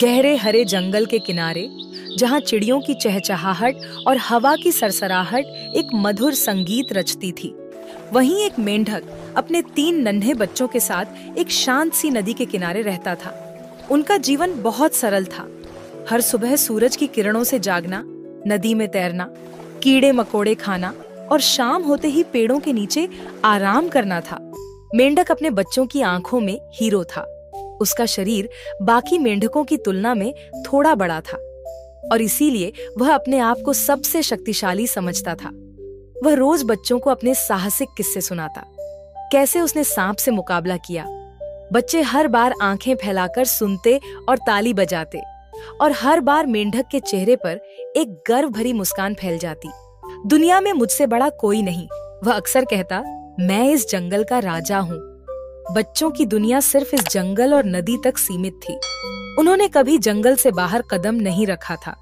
गहरे हरे जंगल के किनारे, जहाँ चिड़ियों की चहचहाहट और हवा की सरसराहट एक मधुर संगीत रचती थी, वहीं एक मेंढक अपने 3 नन्हे बच्चों के साथ एक शांत सी नदी के किनारे रहता था। उनका जीवन बहुत सरल था। हर सुबह सूरज की किरणों से जागना, नदी में तैरना, कीड़े मकोड़े खाना और शाम होते ही पेड़ों के नीचे आराम करना था। मेंढक अपने बच्चों की आंखों में हीरो था। उसका शरीर बाकी मेंढकों की तुलना में थोड़ा बड़ा था और इसीलिए वह अपने आप को सबसे शक्तिशाली समझता था। वह रोज बच्चों को अपने साहसिक किस्से सुनाता, कैसे उसने सांप से मुकाबला किया। बच्चे हर बार आंखें फैलाकर सुनते और ताली बजाते और हर बार मेंढक के चेहरे पर एक गर्व भरी मुस्कान फैल जाती। दुनिया में मुझसे बड़ा कोई नहीं, वह अक्सर कहता, मैं इस जंगल का राजा हूँ। बच्चों की दुनिया सिर्फ इस जंगल और नदी तक सीमित थी। उन्होंने कभी जंगल से बाहर कदम नहीं रखा था।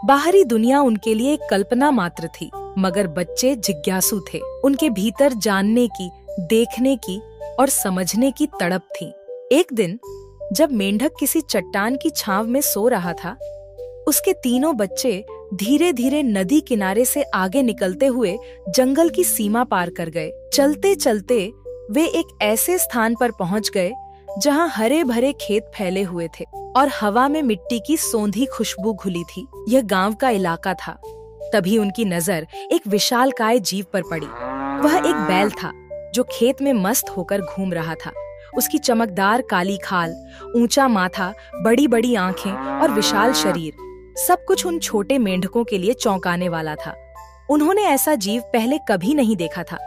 बाहरी दुनिया उनके लिए एक कल्पना मात्र थी, मगर बच्चे जिज्ञासु थे। उनके भीतर जानने की, देखने की और समझने की तड़प थी। एक दिन जब मेंढक किसी चट्टान की छांव में सो रहा था, उसके तीनों बच्चे धीरे धीरे नदी किनारे से आगे निकलते हुए जंगल की सीमा पार कर गए। चलते चलते वे एक ऐसे स्थान पर पहुंच गए जहां हरे भरे खेत फैले हुए थे और हवा में मिट्टी की सौंधी खुशबू घुली थी। यह गांव का इलाका था। तभी उनकी नजर एक विशालकाय जीव पर पड़ी। वह एक बैल था जो खेत में मस्त होकर घूम रहा था। उसकी चमकदार काली खाल, ऊंचा माथा, बड़ी बड़ी आंखें और विशाल शरीर, सब कुछ उन छोटे मेंढकों के लिए चौंकाने वाला था। उन्होंने ऐसा जीव पहले कभी नहीं देखा था।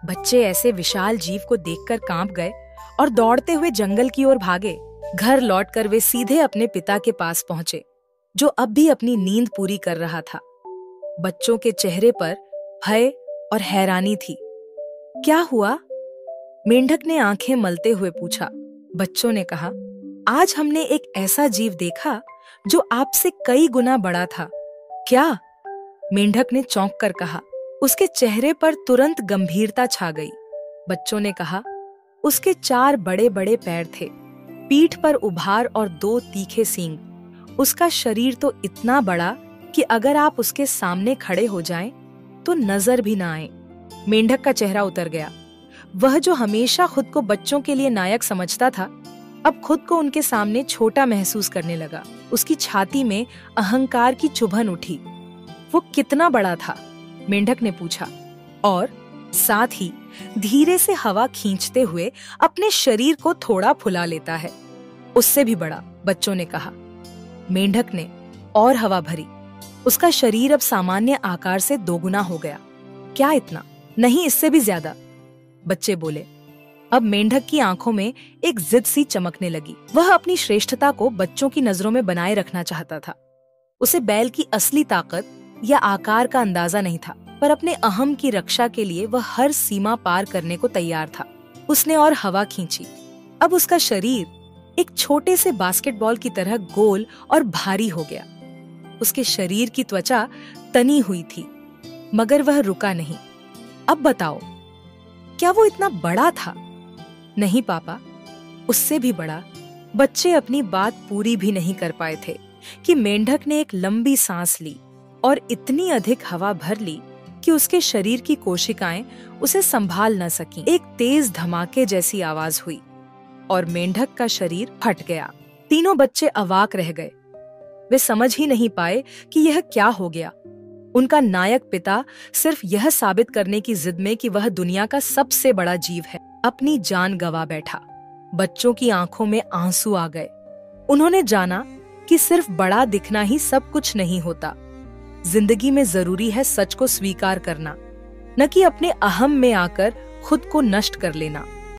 बच्चे ऐसे विशाल जीव को देखकर कांप गए और दौड़ते हुए जंगल की ओर भागे। घर लौटकर वे सीधे अपने पिता के पास पहुंचे, जो अब भी अपनी नींद पूरी कर रहा था। बच्चों के चेहरे पर भय और हैरानी थी। क्या हुआ? मेंढक ने आंखें मलते हुए पूछा। बच्चों ने कहा, आज हमने एक ऐसा जीव देखा जो आपसे कई गुना बड़ा था। क्या? मेंढक ने चौंक कर कहा। उसके चेहरे पर तुरंत गंभीरता छा गई। बच्चों ने कहा, उसके 4 बड़े बड़े पैर थे, पीठ पर उभार और 2 तीखे सींग। उसका शरीर तो इतना बड़ा कि अगर आप उसके सामने खड़े हो जाएं, तो नजर भी ना आए। मेंढक का चेहरा उतर गया। वह जो हमेशा खुद को बच्चों के लिए नायक समझता था, अब खुद को उनके सामने छोटा महसूस करने लगा। उसकी छाती में अहंकार की चुभन उठी। वो कितना बड़ा था? मेंढक ने पूछा और साथ ही धीरे से हवा खींचते हुए अपने शरीर को थोड़ा फुला लेता है। उससे भी बड़ा, बच्चों ने कहा। मेंढक ने और हवा भरी। उसका शरीर अब सामान्य आकार से 2 गुना हो गया। क्या इतना? नहीं, इससे भी ज्यादा, बच्चे बोले। अब मेंढक की आंखों में एक जिद सी चमकने लगी। वह अपनी श्रेष्ठता को बच्चों की नजरों में बनाए रखना चाहता था। उसे बैल की असली ताकत या आकार का अंदाजा नहीं था, पर अपने अहम की रक्षा के लिए वह हर सीमा पार करने को तैयार था। उसने और हवा खींची। अब उसका शरीर एक छोटे से बास्केटबॉल की तरह गोल और भारी हो गया। उसके शरीर की त्वचा तनी हुई थी, मगर वह रुका नहीं। अब बताओ, क्या वो इतना बड़ा था? नहीं पापा, उससे भी बड़ा। बच्चे अपनी बात पूरी भी नहीं कर पाए थे कि मेंढक ने एक लंबी सांस ली और इतनी अधिक हवा भर ली कि उसके शरीर की कोशिकाएं उसे संभाल न सकीं। एक तेज धमाके जैसी आवाज हुई और मेंढक का शरीर फट गया। तीनों बच्चे अवाक रह गए। वे समझ ही नहीं पाए कि यह क्या हो गया। उनका नायक पिता सिर्फ यह साबित करने की जिद में कि वह दुनिया का सबसे बड़ा जीव है, अपनी जान गंवा बैठा। बच्चों की आंखों में आंसू आ गए। उन्होंने जाना कि सिर्फ बड़ा दिखना ही सब कुछ नहीं होता। जिंदगी में जरूरी है सच को स्वीकार करना, न कि अपने अहम में आकर खुद को नष्ट कर लेना।